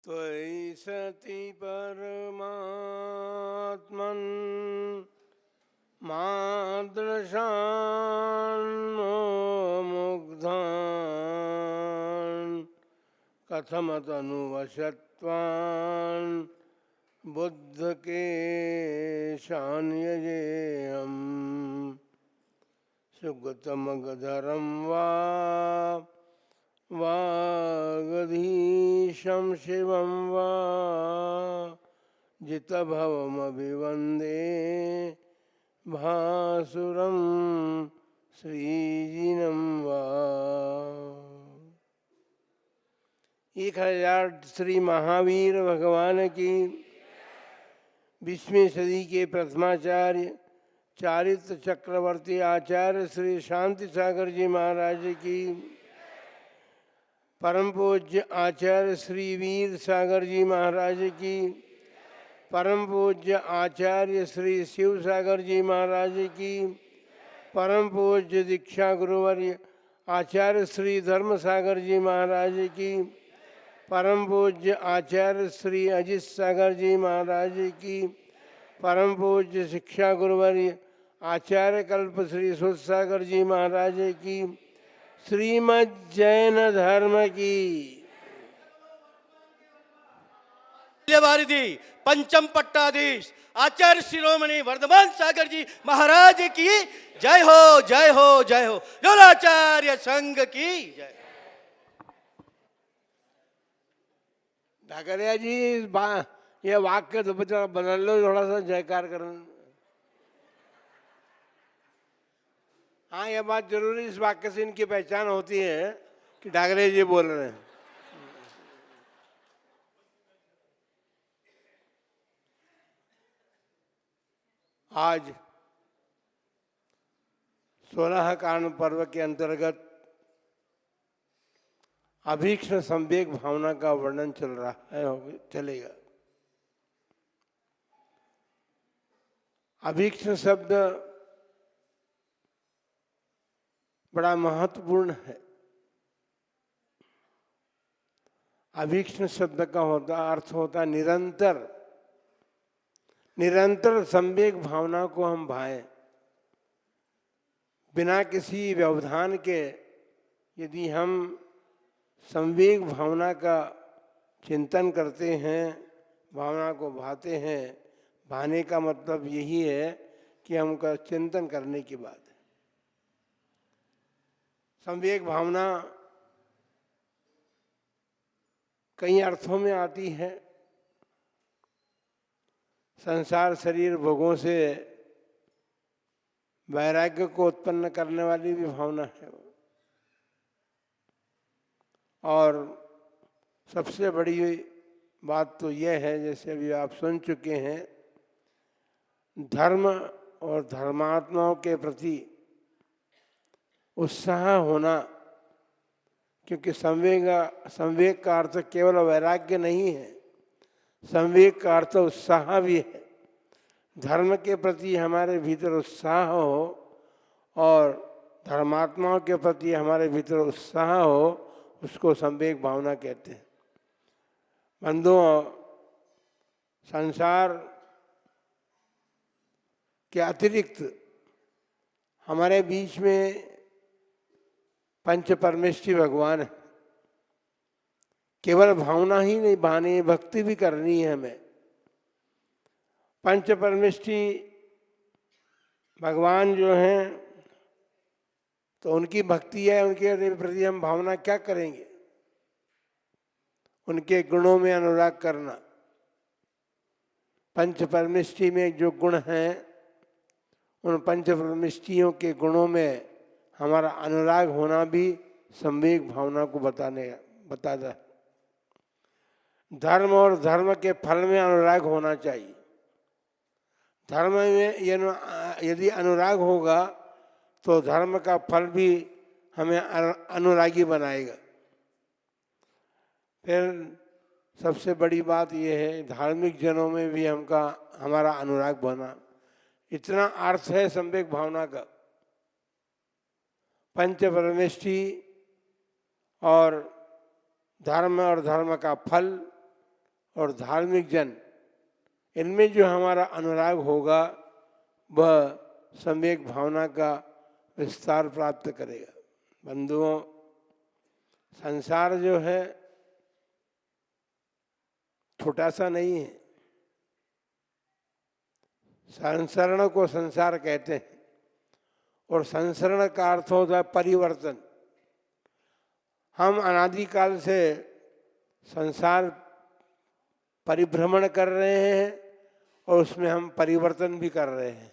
त्वयि सति परमात्मन् मादृशान् मुग्धान् कथमतनुवशत्वान् बुद्धकेशान् यजेऽहम् सुगतमगधरं वा वागधीशं शिवं वा जितभवमभिवन्दे भासुरं श्रीजिनं वा। 1000 श्री महावीर भगवान की 20वीं सदी के प्रथमाचार्य चारित्र चक्रवर्ती आचार्य श्री शांति सागर जी महाराज की, परम पूज्य आचार्य श्री वीर सागर जी महाराज की, परम पूज्य आचार्य श्री शिव सागर जी महाराज की, परम पूज्य दीक्षा गुरुवर्य आचार्य श्री धर्म सागर जी महाराज की, परम पूज्य आचार्य श्री अजित सागर जी महाराज की, परम पूज्य शिक्षा गुरुवर्य आचार्य कल्प श्री सुध सागर जी महाराज की, श्रीमद् जैन धर्म की वारिधि पंचम पट्टाधीश आचार्य शिरोमणि वर्धमान सागर जी महाराज की जय हो, जय हो, जय हो। जोलाचार्य संघ की जय। ढाकरिया जी ये वाक्य तो बदल लो थोड़ा सा, जयकार करना। हाँ, यह बात जरूरी, इस वाक्य से इनकी पहचान होती है कि ढाकरिया जी बोल रहे हैं। आज 16 कारण पर्व के अंतर्गत अभीक्ष्ण संवेग भावना का वर्णन चल रहा है, चलेगा। अभीक्ष्ण शब्द बड़ा महत्वपूर्ण है। अभीक्ष्ण शब्द का अर्थ होता निरंतर, निरंतर संवेग भावना को हम भाएं, बिना किसी व्यवधान के। यदि हम संवेग भावना का चिंतन करते हैं, भावना को भाते हैं, भाने का मतलब यही है कि हमका चिंतन करने की बात है। संवेग भावना कई अर्थों में आती है। संसार शरीर भोगों से वैराग्य को उत्पन्न करने वाली भी भावना है। और सबसे बड़ी बात तो यह है, जैसे अभी आप सुन चुके हैं, धर्म और धर्मात्माओं के प्रति उत्साह होना। क्योंकि संवेग का अर्थ केवल वैराग्य नहीं है, संवेग का अर्थ उत्साह भी है। धर्म के प्रति हमारे भीतर उत्साह हो और धर्मात्माओं के प्रति हमारे भीतर उत्साह हो, उसको संवेग भावना कहते हैं। बंधुओं, संसार के अतिरिक्त हमारे बीच में पंच परमेष्ठी भगवान है। केवल भावना ही नहीं भानी, भक्ति भी करनी है हमें। पंच परमेष्ठी भगवान जो हैं, तो उनकी भक्ति है, उनके प्रति हम भावना क्या करेंगे? उनके गुणों में अनुराग करना। पंच परमेष्ठी में जो गुण हैं, उन पंच परमेष्ठियों के गुणों में हमारा अनुराग होना भी संवेग भावना को बताता है। धर्म और धर्म के फल में अनुराग होना चाहिए। धर्म में यदि अनुराग होगा तो धर्म का फल भी हमें अनुरागी बनाएगा। फिर सबसे बड़ी बात यह है, धार्मिक जनों में भी हमारा अनुराग बना। इतना अर्थ है संवेग भावना का। पंच परमेष्ठी और धर्म का फल और धार्मिक जन, इनमें जो हमारा अनुराग होगा वह सम्यक भावना का विस्तार प्राप्त करेगा। बंधुओं, संसार जो है छोटा सा नहीं है। संसरण को संसार कहते हैं और संसरण का अर्थ होता है परिवर्तन। हम अनादिकाल से संसार परिभ्रमण कर रहे हैं और उसमें हम परिवर्तन भी कर रहे हैं।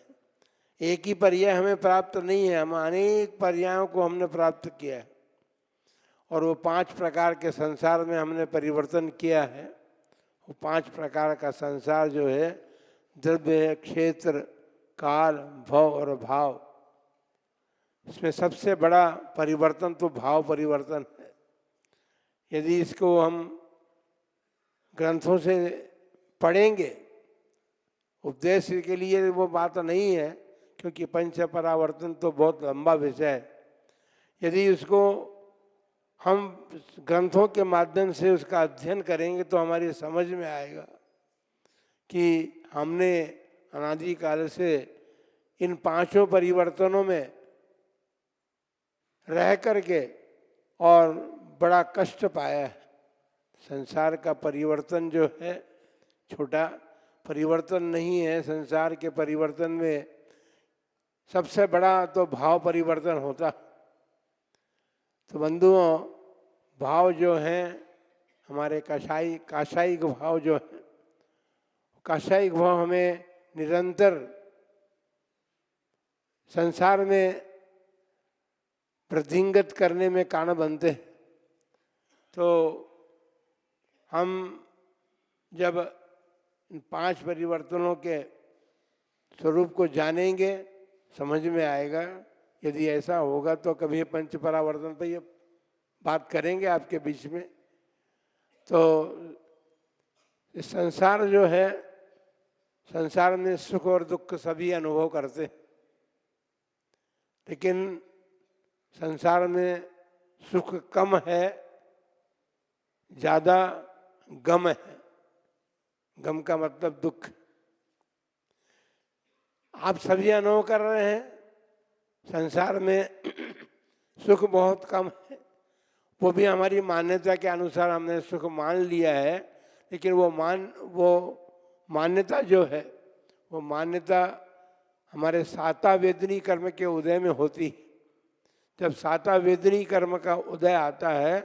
एक ही पर्याय हमें प्राप्त नहीं है, हम अनेक पर्यायों को हमने प्राप्त किया है और वो 5 प्रकार के संसार में हमने परिवर्तन किया है। वो 5 प्रकार का संसार जो है द्रव्य, क्षेत्र, काल, भव और भाव। इसमें सबसे बड़ा परिवर्तन तो भाव परिवर्तन है। यदि इसको हम ग्रंथों से पढ़ेंगे, उपदेश के लिए वो बात नहीं है, क्योंकि पंच परावर्तन तो बहुत लंबा विषय है। यदि उसको हम ग्रंथों के माध्यम से उसका अध्ययन करेंगे तो हमारी समझ में आएगा कि हमने अनादिकाल से इन 5 परिवर्तनों में रह करके और बड़ा कष्ट पाया है। संसार का परिवर्तन जो है छोटा परिवर्तन नहीं है। संसार के परिवर्तन में सबसे बड़ा तो भाव परिवर्तन होता। तो बंधुओं, भाव जो हैं हमारे काशायिक भाव जो है, काशायिक भाव हमें निरंतर संसार में वृद्धिंगत करने में कारण बनते हैं। तो हम जब इन 5 परिवर्तनों के स्वरूप को जानेंगे, समझ में आएगा। यदि ऐसा होगा तो कभी पंच परावर्तन पर ये बात करेंगे आपके बीच में। तो इस संसार जो है, संसार में सुख और दुख सभी अनुभव करते हैं, लेकिन संसार में सुख कम है, ज़्यादा गम है। गम का मतलब दुख। आप सभी अनुभव कर रहे हैं संसार में सुख बहुत कम है। वो भी हमारी मान्यता के अनुसार हमने सुख मान लिया है, लेकिन वो मान्यता जो है, वो मान्यता हमारे साता वेदनी कर्म के उदय में होती। जब साता वेदनी कर्म का उदय आता है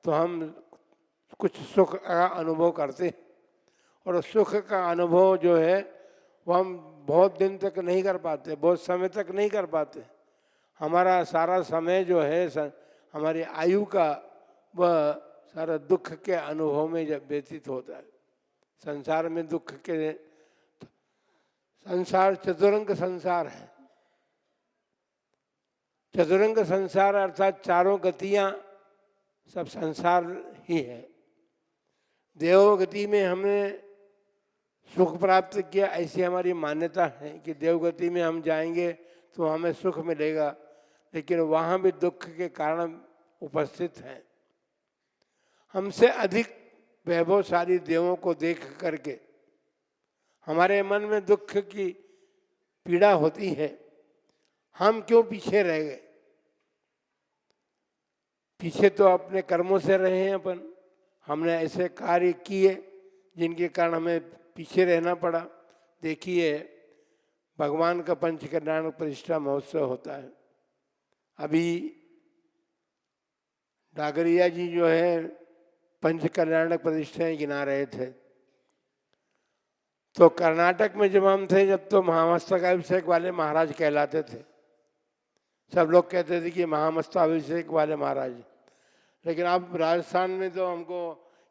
तो हम कुछ सुख का अनुभव करते हैं, और सुख का अनुभव जो है वो हम बहुत दिन तक नहीं कर पाते, बहुत समय तक नहीं कर पाते। हमारा सारा समय जो है हमारी आयु का, वह सारा दुख के अनुभव में जब व्यतीत होता है। संसार में दुख के संसार चतुरंग संसार है। चतुरंग संसार अर्थात चारों गतियाँ सब संसार ही है। देव गति में हमने सुख प्राप्त किया, ऐसी हमारी मान्यता है कि देवगति में हम जाएंगे तो हमें सुख मिलेगा, लेकिन वहाँ भी दुख के कारण उपस्थित हैं। हमसे अधिक वैभवशाली देवों को देख करके हमारे मन में दुख की पीड़ा होती है। हम क्यों पीछे रह गए? पीछे तो अपने कर्मों से रहे हैं अपन। हमने ऐसे कार्य किए जिनके कारण हमें पीछे रहना पड़ा। देखिए, भगवान का पंच कल्याण प्रतिष्ठा महोत्सव होता है। अभी डागरिया जी जो है पंच कल्याण प्रतिष्ठाएं गिना रहे थे। तो कर्नाटक में जब हम थे, जब तो महामस्तकाभिषेक वाले महाराज कहलाते थे। सब लोग कहते थे कि महामस्तकाभिषेक वाले महाराज। लेकिन अब राजस्थान में तो हमको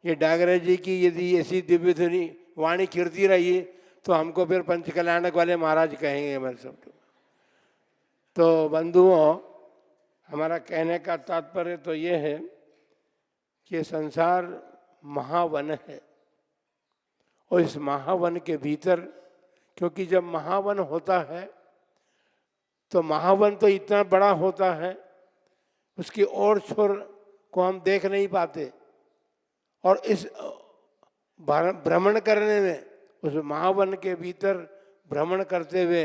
ये डागरे जी की यदि ऐसी दिव्य धुनी वाणी कीर्ति रही तो हमको फिर पंच कल्याणक वाले महाराज कहेंगे हमारे सब। तो बंधुओं, हमारा कहने का तात्पर्य तो ये है कि संसार महावन है, और इस महावन के भीतर, क्योंकि जब महावन होता है तो महावन तो इतना बड़ा होता है, उसकी ओर छोर को हम देख नहीं पाते। और इस भ्रमण करने में, उस महावन के भीतर भ्रमण करते हुए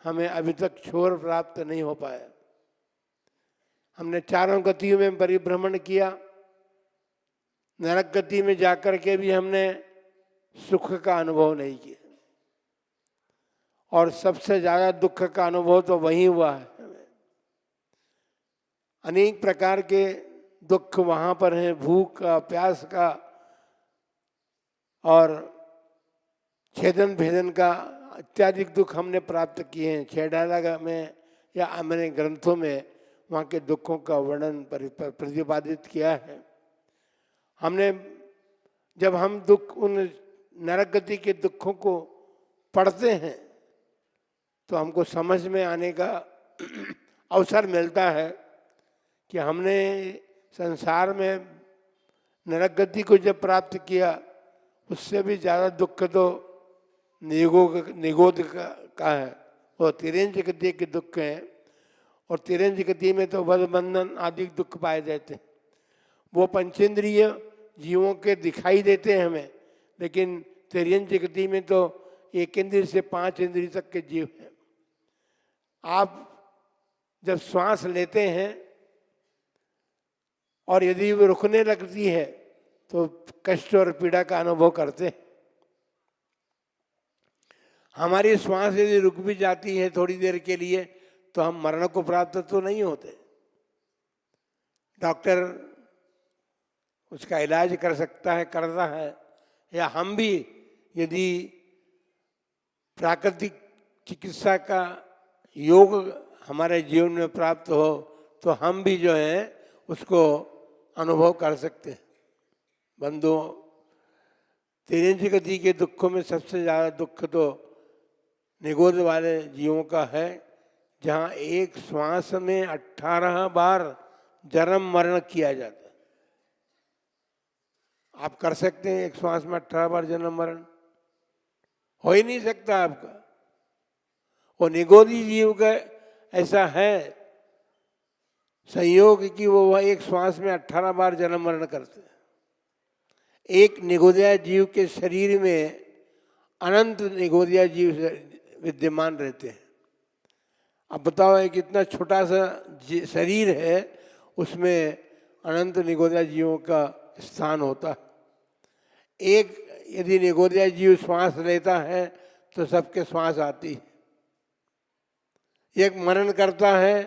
हमें अभी तक छोर प्राप्त नहीं हो पाया। हमने चारों गतियों में परिभ्रमण किया, नरक गति में जाकर के भी हमने सुख का अनुभव नहीं किया, और सबसे ज्यादा दुख का अनुभव तो वहीं हुआ है हमें। अनेक प्रकार के दुख वहां पर हैं, भूख का, प्यास का और छेदन भेदन का इत्यादि दुख हमने प्राप्त किए हैं। छेडाला में या मैंने ग्रंथों में वहाँ के दुखों का वर्णन प्रतिपादित किया है। हमने जब हम दुख उन नरक गति के दुखों को पढ़ते हैं तो हमको समझ में आने का अवसर मिलता है कि हमने संसार में नरक गति को जब प्राप्त किया उससे भी ज़्यादा दुख तो निगोद का है, वो तिरंज गति के दुख हैं। और तिरंज गति में तो वध बंधन आदि दुख पाए जाते हैं। वो पंचेंद्रिय जीवों के दिखाई देते हैं हमें, लेकिन तिरंज गति में तो 1 इंद्रिय से 5 इंद्रिय तक के जीव हैं। आप जब श्वास लेते हैं और यदि वो रुकने लगती है तो कष्ट और पीड़ा का अनुभव करते हैं। हमारी श्वास यदि रुक भी जाती है थोड़ी देर के लिए तो हम मरण को प्राप्त तो नहीं होते। डॉक्टर उसका इलाज कर सकता है, करता है, या हम भी यदि प्राकृतिक चिकित्सा का योग हमारे जीवन में प्राप्त हो तो हम भी जो है उसको अनुभव कर सकते हैं। बंधुओं, तिरंज गति के दुखों में सबसे ज़्यादा दुख तो निगोद वाले जीवों का है, जहाँ एक श्वास में 18 बार जन्म मरण किया जाता है। आप कर सकते हैं एक श्वास में 18 बार जन्म मरण? हो ही नहीं सकता आपका। वो निगोदी जीव का ऐसा है संयोग कि वो एक श्वास में 18 बार जन्म मरण करते हैं। एक निगोदिया जीव के शरीर में अनंत निगोदिया जीव विद्यमान रहते हैं। अब बताओ, एक इतना छोटा सा शरीर है, उसमें अनंत निगोदिया जीवों का स्थान होता है। एक यदि निगोदिया जीव श्वास लेता है तो सबके श्वास आती है। एक मरण करता है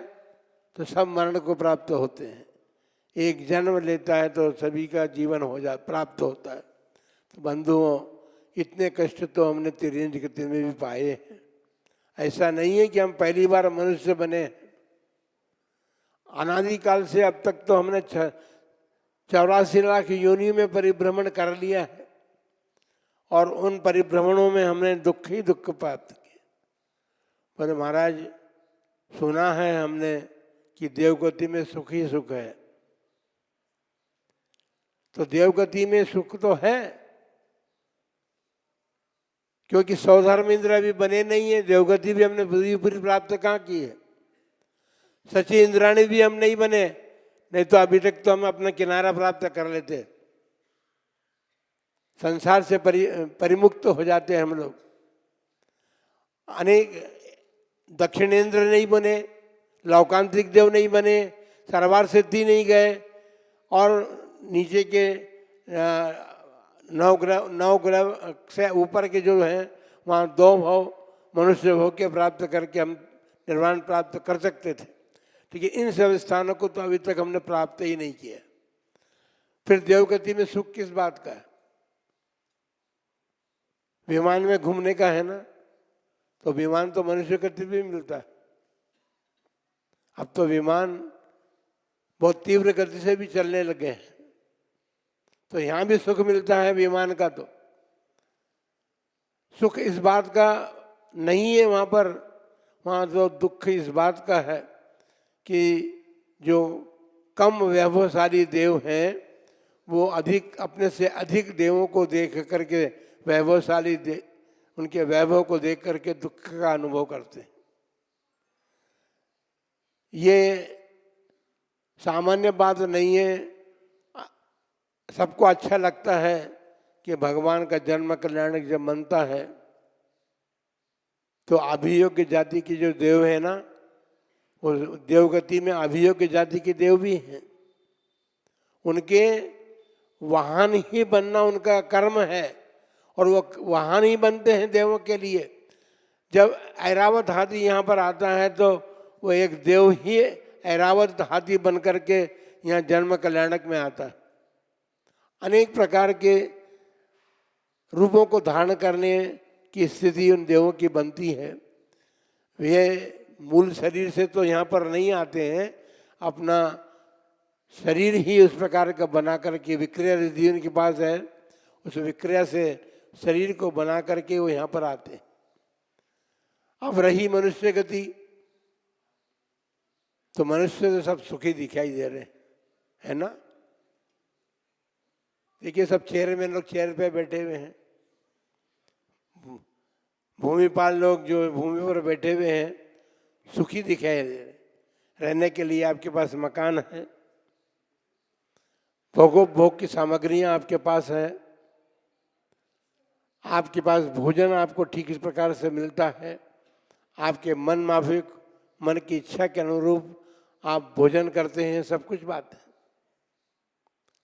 तो सब मरण को प्राप्त होते हैं। एक जन्म लेता है तो सभी का जीवन प्राप्त होता है। तो बंधुओं, इतने कष्ट तो हमने तिरंज गति में भी पाए हैं। ऐसा नहीं है कि हम पहली बार मनुष्य बने। अनादिकाल से अब तक तो हमने 84 लाख योनियों में परिभ्रमण कर लिया है, और उन परिभ्रमणों में हमने दुख ही दुख प्राप्त किए। पर महाराज, सुना है हमने कि देवगति में सुख ही सुख है। तो देवगति में सुख तो है, क्योंकि सौधर्म इंद्र अभी बने नहीं है। देवगति भी हमने पूरी पूरी प्राप्त कहाँ की है। सची इंद्राणी भी हम नहीं बने, नहीं तो अभी तक तो हम अपना किनारा प्राप्त कर लेते। संसार से परिमुक्त हो जाते हैं हम लोग। अनेक दक्षिणेंद्र नहीं बने, लौकांतिक देव नहीं बने, सरवार सिद्धि नहीं गए, और नीचे के 9 ग्रह से ऊपर के जो हैं वहाँ 2 भाव मनुष्य भोग के प्राप्त करके हम निर्वाण प्राप्त कर सकते थे। ठीक है, इन सब स्थानों को तो अभी तक हमने प्राप्त ही नहीं किया। फिर देवगति में सुख किस बात का है? विमान में घूमने का है ना, तो विमान तो मनुष्य गति भी मिलता है। अब तो विमान बहुत तीव्र गति से भी चलने लगे हैं, तो यहाँ भी सुख मिलता है विमान का। तो सुख इस बात का नहीं है वहाँ पर, वहाँ जो दुख इस बात का है कि जो कम वैभवशाली देव हैं वो अधिक अपने से अधिक देवों को देख करके वैभवशाली उनके वैभव को देख करके दुख का अनुभव करते हैं। ये सामान्य बात नहीं है। सबको अच्छा लगता है कि भगवान का जन्म कल्याणक जब मनता है तो अभियोग्य जाति की जो देव है ना, वो देवगति में अभियोग्य जाति के देव भी हैं। उनके वाहन ही बनना उनका कर्म है और वो वाहन ही बनते हैं देवों के लिए। जब ऐरावत हाथी यहाँ पर आता है तो वो एक देव ही ऐरावत हाथी बन करके यहाँ जन्म कल्याणक में आता है। अनेक प्रकार के रूपों को धारण करने की स्थिति उन देवों की बनती है। वे मूल शरीर से तो यहाँ पर नहीं आते हैं, अपना शरीर ही उस प्रकार का बना करके विक्रिया रिद्धि उनके पास है, उस विक्रिया से शरीर को बना करके वो यहाँ पर आते हैं। अब रही मनुष्य गति, तो मनुष्य तो सब सुखी दिखाई दे रहे हैं, है ना। देखिए सब चेयर में लोग चेयर पे बैठे हुए हैं, भूमिपाल लोग जो भूमि पर बैठे हुए हैं सुखी दिखाई दे रहे। रहने के लिए आपके पास मकान है, भोग की सामग्रियां आपके पास है, आपके पास भोजन आपको ठीक इस प्रकार से मिलता है, आपके मन माफिक मन की इच्छा के अनुरूप आप भोजन करते हैं, सब कुछ बात है।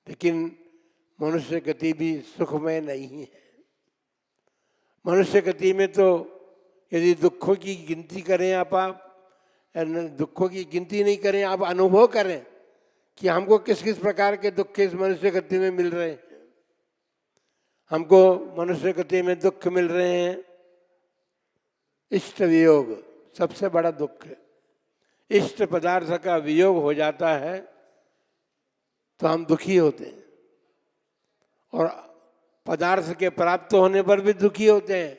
लेकिन मनुष्य गति भी सुखमय नहीं है। मनुष्य गति में तो यदि दुखों की गिनती करें आप दुखों की गिनती नहीं करें, आप अनुभव करें कि हमको किस किस प्रकार के दुख इस मनुष्य गति में मिल रहे हैं। हमको मनुष्य गति में दुख मिल रहे हैं, इष्ट वियोग सबसे बड़ा दुख है। इष्ट पदार्थ का वियोग हो जाता है तो हम दुखी होते हैं, और पदार्थ के प्राप्त होने पर भी दुखी होते हैं,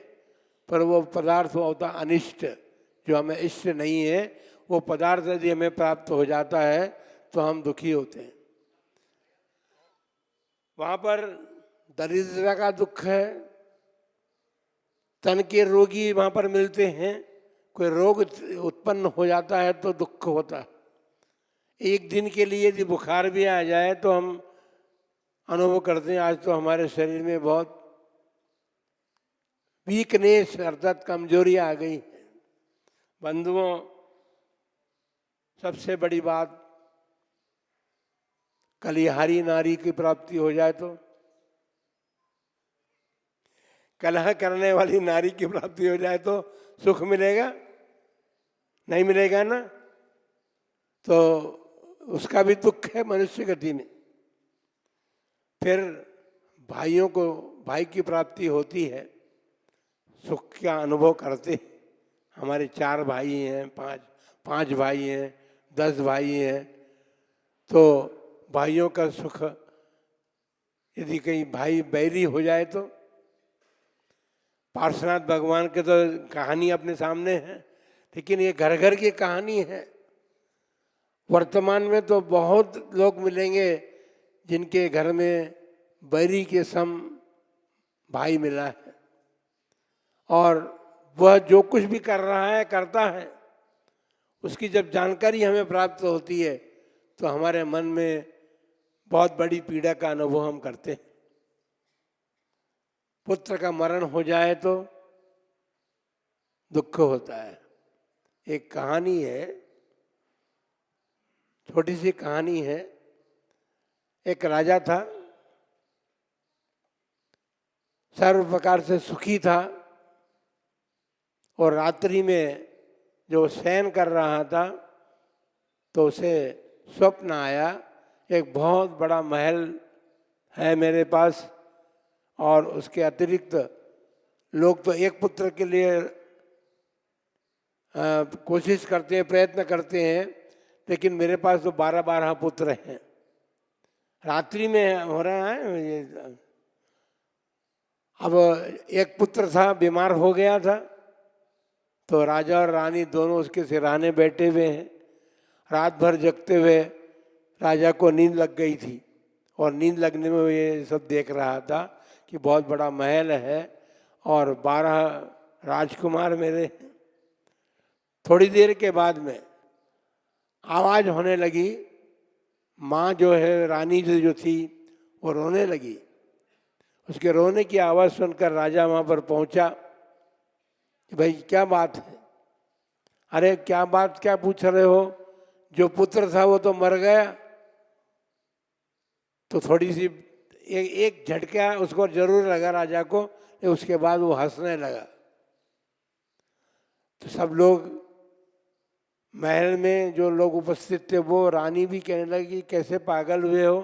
पर वो पदार्थ होता अनिष्ट, जो हमें इष्ट नहीं है। वो पदार्थ यदि हमें प्राप्त हो जाता है तो हम दुखी होते हैं। वहाँ पर दरिद्रता का दुख है, तन के रोगी वहाँ पर मिलते हैं, कोई रोग उत्पन्न हो जाता है तो दुख होता है। एक दिन के लिए यदि बुखार भी आ जाए तो हम अनुभव करते हैं आज तो हमारे शरीर में बहुत वीकनेस अर्थात कमजोरी आ गई है। बंधुओं, सबसे बड़ी बात कलिहारी नारी की प्राप्ति हो जाए तो, कलह करने वाली नारी की प्राप्ति हो जाए तो सुख मिलेगा? नहीं मिलेगा ना। तो उसका भी दुख है मनुष्य गति में। फिर भाइयों को भाई की प्राप्ति होती है, सुख का अनुभव करते। हमारे 4 भाई हैं, 5 भाई हैं, 10 भाई हैं, तो भाइयों का सुख यदि कहीं भाई बैरी हो जाए तो, पार्श्वनाथ भगवान के तो कहानी अपने सामने है, लेकिन ये घर घर की कहानी है। वर्तमान में तो बहुत लोग मिलेंगे जिनके घर में बैरी के सम भाई मिला है, और वह जो कुछ भी कर रहा है करता है, उसकी जब जानकारी हमें प्राप्त होती है तो हमारे मन में बहुत बड़ी पीड़ा का अनुभव हम करते हैं। पुत्र का मरण हो जाए तो दुख होता है। एक कहानी है, छोटी सी कहानी है। एक राजा था, सर्व प्रकार से सुखी था, और रात्रि में जो शयन कर रहा था तो उसे स्वप्न आया, एक बहुत बड़ा महल है मेरे पास, और उसके अतिरिक्त लोग तो एक पुत्र के लिए कोशिश करते हैं, प्रयत्न करते हैं, लेकिन मेरे पास तो 12-12 पुत्र हैं। रात्रि में हो रहा है ये। अब एक पुत्र था, बीमार हो गया था, तो राजा और रानी दोनों उसके सिरहाने बैठे हुए हैं। रात भर जगते हुए राजा को नींद लग गई थी, और नींद लगने में ये सब देख रहा था कि बहुत बड़ा महल है और 12 राजकुमार मेरे। थोड़ी देर के बाद में आवाज़ होने लगी, माँ जो है रानी जो थी वो रोने लगी। उसके रोने की आवाज़ सुनकर राजा वहाँ पर पहुँचा कि भाई क्या बात है। अरे क्या बात क्या पूछ रहे हो, जो पुत्र था वो तो मर गया। तो थोड़ी सी एक झटका उसको जरूर लगा राजा को, लेकिन उसके बाद वो हंसने लगा। तो सब लोग महल में जो लोग उपस्थित थे वो रानी भी कहने लगी कैसे पागल हुए हो,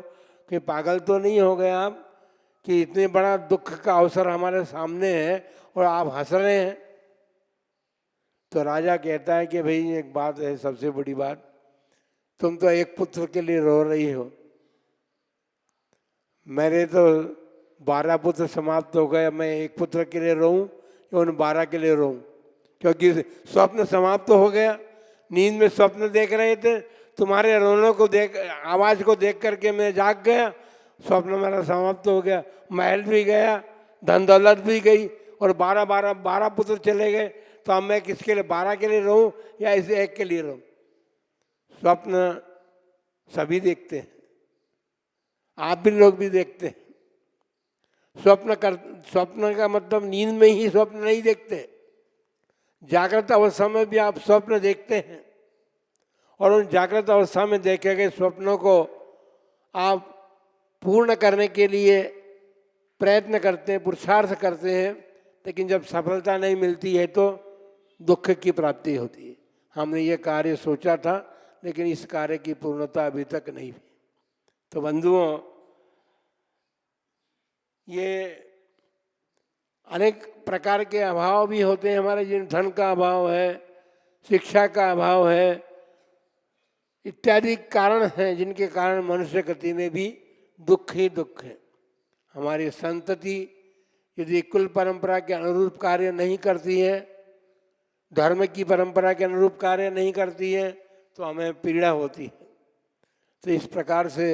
कि पागल तो नहीं हो गए आप कि इतने बड़ा दुख का अवसर हमारे सामने है और आप हंस रहे हैं। तो राजा कहता है कि भाई एक बात है, सबसे बड़ी बात, तुम तो एक पुत्र के लिए रो रही हो, मेरे तो 12 पुत्र समाप्त हो गए, मैं एक पुत्र के लिए रोऊं या उन 12 के लिए रोऊं? क्योंकि स्वप्न समाप्त हो गया। नींद में स्वप्न देख रहे थे, तुम्हारे रोने को देख, आवाज को देख करके मैं जाग गया, स्वप्न मेरा समाप्त हो गया, महल भी गया, धन दौलत भी गई और 12 पुत्र चले गए। तो अब मैं किसके लिए, 12 के लिए रहूं या इसे एक के लिए रहूं? स्वप्न सभी देखते हैं, आप भी लोग भी देखते हैं। स्वप्न का मतलब नींद में ही स्वप्न नहीं देखते, जागृत अवस्था में भी आप स्वप्न देखते हैं और उन जागृत अवस्था में देखे गए स्वप्नों को आप पूर्ण करने के लिए प्रयत्न करते हैं, पुरुषार्थ करते हैं, लेकिन जब सफलता नहीं मिलती है तो दुख की प्राप्ति होती है। हमने ये कार्य सोचा था लेकिन इस कार्य की पूर्णता अभी तक नहीं हुई। तो बंधुओं, ये अनेक प्रकार के अभाव भी होते हैं हमारे जीवन, धन का अभाव है, शिक्षा का अभाव है, इत्यादि कारण हैं जिनके कारण मनुष्य गति में भी दुख ही दुख है। हमारी संतति यदि कुल परंपरा के अनुरूप कार्य नहीं करती है, धर्म की परंपरा के अनुरूप कार्य नहीं करती है, तो हमें पीड़ा होती है। तो इस प्रकार से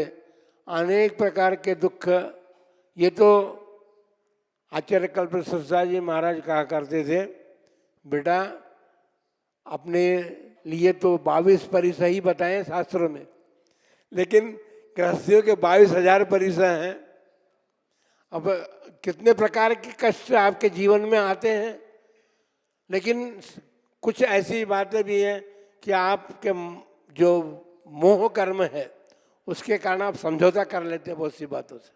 अनेक प्रकार के दुख, ये तो आचार्य कल्पवृक्ष जी महाराज कहा करते थे, बेटा अपने लिए तो 22 परिसर ही बताए शास्त्रों में, लेकिन गृहस्थियों के 22,000 परिसर हैं। अब कितने प्रकार के कष्ट आपके जीवन में आते हैं, लेकिन कुछ ऐसी बातें भी हैं कि आपके जो मोह कर्म है उसके कारण आप समझौता कर लेते हैं बहुत सी बातों से,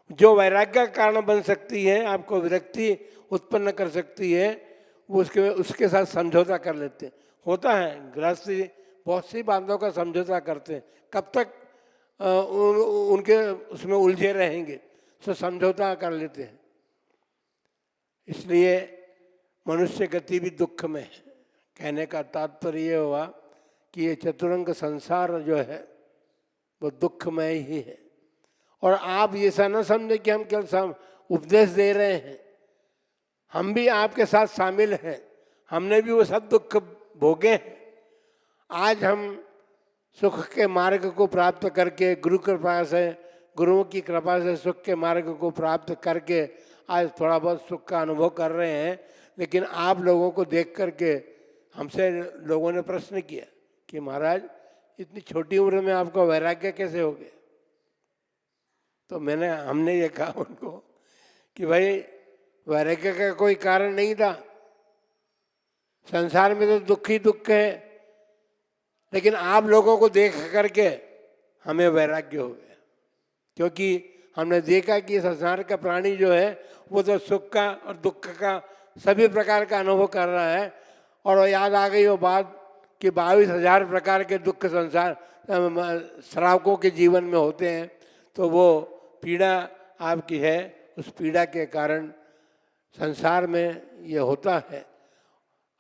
जो वैराग्य का कारण बन सकती है, आपको विरक्ति उत्पन्न कर सकती है, वो उसके साथ समझौता कर लेते हैं। होता है, गृहस्थी बहुत सी बातों का समझौता करते हैं, कब तक उनके उसमें उलझे रहेंगे, तो समझौता कर लेते हैं। इसलिए मनुष्य गति भी दुख में है। कहने का तात्पर्य ये हुआ कि ये चतुरंग संसार जो है वो दुखमय ही है। और आप ये ऐसा न समझे कि हम केवल उपदेश दे रहे हैं, हम भी आपके साथ शामिल हैं, हमने भी वो सब दुख भोगे हैं। आज हम सुख के मार्ग को प्राप्त करके गुरु कृपा से, गुरुओं की कृपा से सुख के मार्ग को प्राप्त करके आज थोड़ा बहुत सुख का अनुभव कर रहे हैं। लेकिन आप लोगों को देख करके हमसे लोगों ने प्रश्न किया कि महाराज इतनी छोटी उम्र में आपका वैराग्य कैसे हो गया? तो हमने ये कहा उनको कि भाई वैराग्य का कोई कारण नहीं था, संसार में तो दुख ही दुख है, लेकिन आप लोगों को देख करके हमें वैराग्य हो गया, क्योंकि हमने देखा कि संसार का प्राणी जो है वो तो सुख का और दुख का सभी प्रकार का अनुभव कर रहा है। और याद आ गई वो बात कि 22,000 प्रकार के दुख संसार श्रावकों के जीवन में होते हैं। तो वो पीड़ा आपकी है, उस पीड़ा के कारण संसार में ये होता है।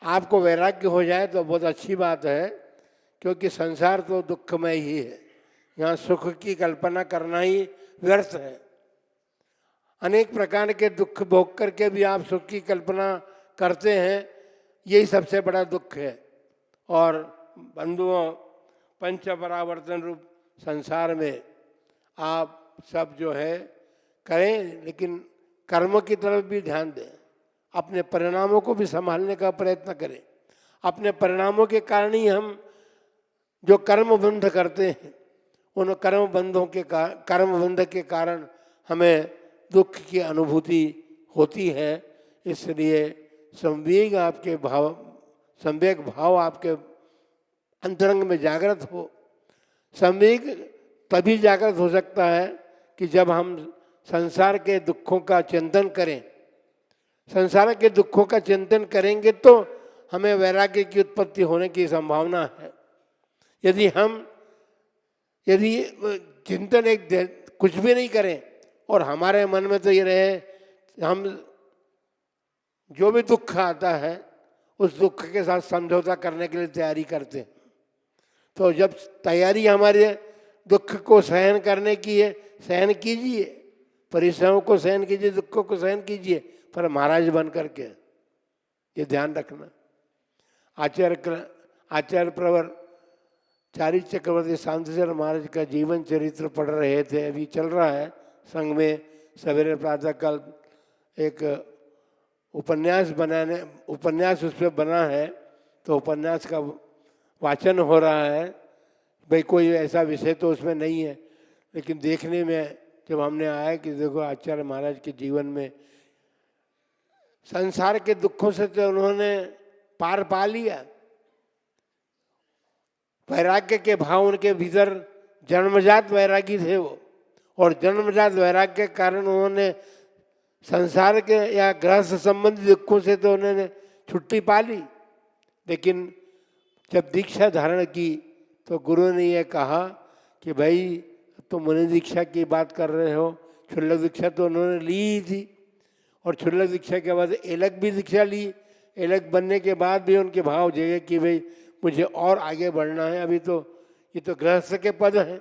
आपको वैराग्य हो जाए तो बहुत अच्छी बात है, क्योंकि संसार तो दुखमय ही है, यहाँ सुख की कल्पना करना ही व्यर्थ है। अनेक प्रकार के दुख भोग करके भी आप सुख की कल्पना करते हैं, यही सबसे बड़ा दुख है। और बंधुओं, पंच परावर्तन रूप संसार में आप सब जो है करें, लेकिन कर्म की तरफ भी ध्यान दें, अपने परिणामों को भी संभालने का प्रयत्न करें। अपने परिणामों के कारण ही हम जो कर्म बंध करते हैं, उन कर्म बंध के कारण हमें दुख की अनुभूति होती है, इसलिए संवेग भाव आपके अंतरंग में जागृत हो। संवेग तभी जागृत हो सकता है कि जब हम संसार के दुखों का चिंतन करें। संसार के दुखों का चिंतन करेंगे तो हमें वैराग्य की उत्पत्ति होने की संभावना है। यदि चिंतन कुछ भी नहीं करें और हमारे मन में तो ये रहे, हम जो भी दुख आता है उस दुख के साथ समझौता करने के लिए तैयारी करते हैं। तो जब तैयारी हमारे दुख को सहन करने की है, सहन कीजिए, परिश्रमों को सहन कीजिए, दुखों को सहन कीजिए, पर महाराज बन करके, ये ध्यान रखना। आचार्य प्रवर चारी चक्रवर्ती शांतिचर महाराज का जीवन चरित्र पढ़ रहे थे, अभी चल रहा है संघ में। सवेरे प्रातःकाल एक उपन्यास उस पर बना है, तो उपन्यास का वाचन हो रहा है। भाई कोई ऐसा विषय तो उसमें नहीं है, लेकिन देखने में जब हमने आया कि देखो आचार्य महाराज के जीवन में संसार के दुखों से तो उन्होंने पार पा लिया। वैराग्य के भाव उनके भीतर, जन्मजात वैरागी थे वो, और जन्मजात वैराग्य के कारण उन्होंने संसार के या गृहस्थ संबंधी दुखों से तो उन्होंने छुट्टी पा ली। लेकिन जब दीक्षा धारण की तो गुरु ने यह कहा कि भाई तुम मुनि दीक्षा की बात कर रहे हो, क्षुल्लक दीक्षा तो उन्होंने ली ही थी, और क्षुल्लक दीक्षा के बाद एलक भी दीक्षा ली। एलक बनने के बाद भी उनके भाव जगे कि भाई मुझे और आगे बढ़ना है। अभी तो ये तो गृहस्थ के पद हैं,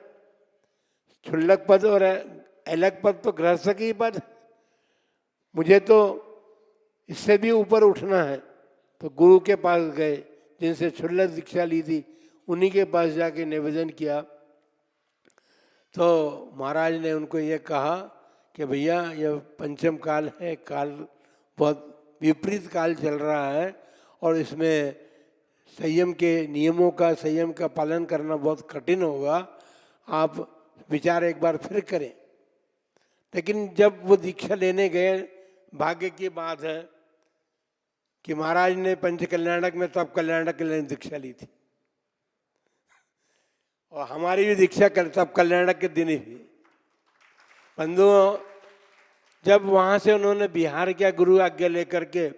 क्षुल्लक पद और एलक पद तो गृहस्थ के ही पद है, मुझे तो इससे भी ऊपर उठना है। तो गुरु के पास गए, जिनसे क्षुल्लक दीक्षा ली थी, उन्हीं के पास जाके निवेदन किया। तो महाराज ने उनको ये कहा कि भैया ये पंचम काल है, काल बहुत विपरीत काल चल रहा है, और इसमें संयम के नियमों का, संयम का पालन करना बहुत कठिन होगा। आप विचार एक बार फिर करें। लेकिन जब वो दीक्षा लेने गए, भाग्य की बात है कि महाराज ने पंच कल्याणक में तब कल्याणक के लिए दीक्षा ली थी, और हमारी भी दीक्षा तब कल्याणक के दिन ही थी। बंधुओं, जब वहाँ से उन्होंने बिहार किया गुरु आज्ञा लेकर के,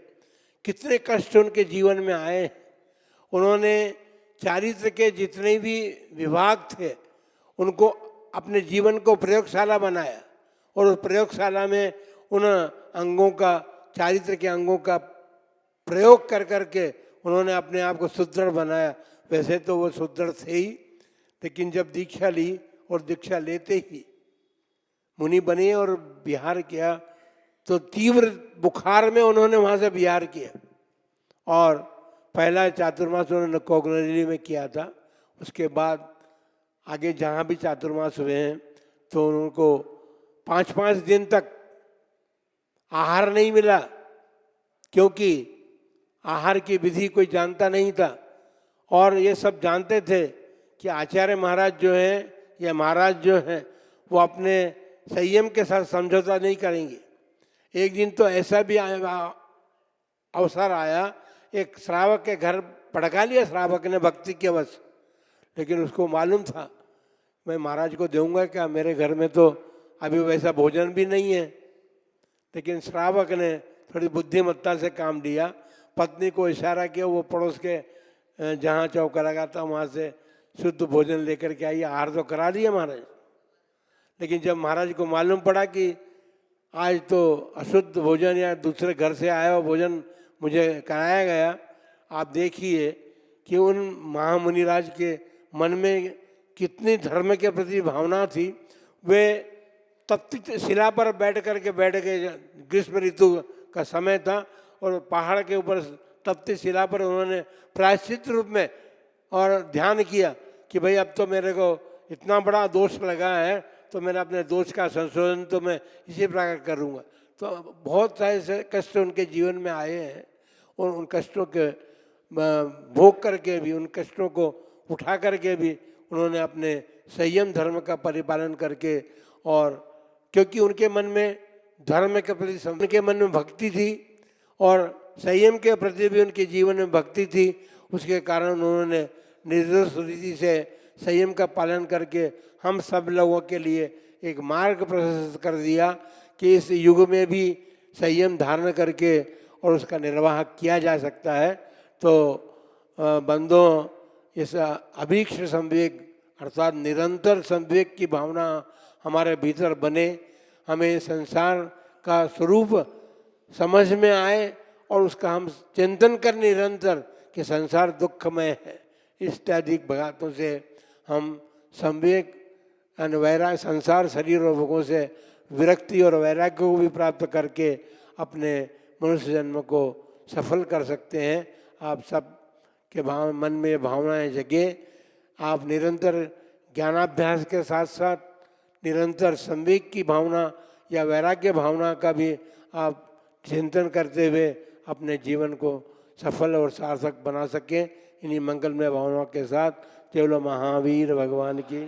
कितने कष्ट उनके जीवन में आए। उन्होंने चारित्र के जितने भी विभाग थे उनको अपने जीवन को प्रयोगशाला बनाया, और उस प्रयोगशाला में उन अंगों का, चारित्र के अंगों का प्रयोग कर करके उन्होंने अपने आप को सुदृढ़ बनाया। वैसे तो वो सुदृढ़ थे ही, लेकिन जब दीक्षा ली और दीक्षा लेते ही मुनि बने और विहार किया, तो तीव्र बुखार में उन्होंने वहाँ से विहार किया। और पहला चातुर्मास उन्होंने कोगनरेली में किया था। उसके बाद आगे जहाँ भी चातुर्मास हुए हैं तो उनको 5-5 दिन तक आहार नहीं मिला, क्योंकि आहार की विधि कोई जानता नहीं था। और ये सब जानते थे कि आचार्य महाराज जो हैं या महाराज जो हैं वो अपने संयम के साथ समझौता नहीं करेंगे। एक दिन तो ऐसा भी अवसर आया, एक श्रावक के घर पड़का लिया श्रावक ने भक्ति के वश, लेकिन उसको मालूम था मैं महाराज को दूंगा क्या, मेरे घर में तो अभी वैसा भोजन भी नहीं है। लेकिन श्रावक ने थोड़ी बुद्धिमत्ता से काम लिया, पत्नी को इशारा किया, वो पड़ोस के जहाँ चौका लगा था वहाँ से शुद्ध भोजन लेकर के आई। आहार तो करा दिया महाराज, लेकिन जब महाराज को मालूम पड़ा कि आज तो अशुद्ध भोजन या दूसरे घर से आया हुआ भोजन मुझे कराया गया, आप देखिए कि उन महामुनिराज के मन में कितनी धर्म के प्रति भावना थी। वे तप्ती शिला पर बैठ गए, ग्रीष्म ऋतु का समय था, और पहाड़ के ऊपर तप्ती शिला पर उन्होंने प्रायश्चित रूप में और ध्यान किया कि भाई अब तो मेरे को इतना बड़ा दोष लगा है, तो मैंने अपने दोष का संशोधन तो मैं इसी प्रकार करूँगा। तो बहुत सारे कष्ट उनके जीवन में आए हैं, और उन कष्टों के भोग करके भी, उन कष्टों को उठा करके भी उन्होंने अपने संयम धर्म का परिपालन करके, और क्योंकि उनके मन में धर्म के प्रति उनके मन में भक्ति थी और संयम के प्रति भी उनके जीवन में भक्ति थी। उसके कारण उन्होंने निर्दोष रीति से संयम का पालन करके हम सब लोगों के लिए एक मार्ग प्रशस्त कर दिया कि इस युग में भी संयम धारण करके और उसका निर्वाह किया जा सकता है। तो बंदों, इस अभीक्ष संवेग अर्थात निरंतर संवेग की भावना हमारे भीतर बने, हमें संसार का स्वरूप समझ में आए और उसका हम चिंतन कर निरंतर कि संसार दुखमय है। इत्यादि बातों से हम संवेग वैराग्य, संसार शरीर और भोगों से विरक्ति और वैराग्य को भी प्राप्त करके अपने मनुष्य जन्म को सफल कर सकते हैं। आप सब के मन में भावनाएं जगे, आप निरंतर ज्ञानाभ्यास के साथ साथ निरंतर संवेग की भावना या वैराग्य भावना का भी आप चिंतन करते हुए अपने जीवन को सफल और सार्थक बना सकें। इन्हीं मंगलमय भावनाओं के साथ केवल महावीर भगवान की